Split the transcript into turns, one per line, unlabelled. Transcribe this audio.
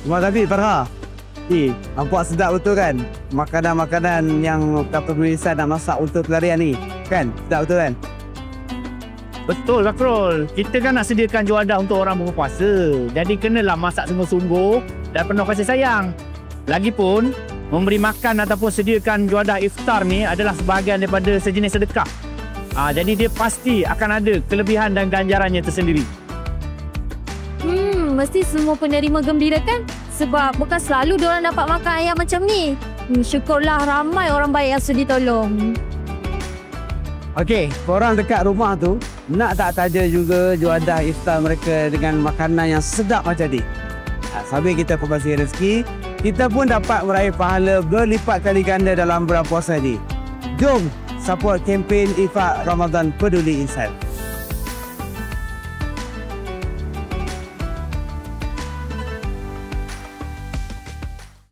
Terima kasih Farha. Nampak sedap betul kan? Makanan-makanan yang pemirsa nak masak untuk pelarian ni. Kan? Sedap betul kan?
Betul Zakrul. Kita kan nak sediakan juadah untuk orang berpuasa. Jadi kenalah masak sungguh-sungguh dan penuh kasih sayang. Lagipun, memberi makan ataupun sediakan juadah iftar ni adalah sebahagian daripada sejenis sedekah. Jadi dia pasti akan ada kelebihan dan ganjarannya tersendiri.
Mesti semua penerima gembira kan? Sebab bukan selalu diorang dapat makan ayam macam ni. Syukurlah ramai orang baik yang sudi tolong.
Okey, korang dekat rumah tu nak tak taja juga juadah iftar mereka dengan makanan yang sedap macam ni? Sambil kita kongsi rezeki, kita pun dapat meraih pahala berlipat kali ganda dalam bulan puasa ni. Jom support kempen Infak Ramadan Peduli Insan.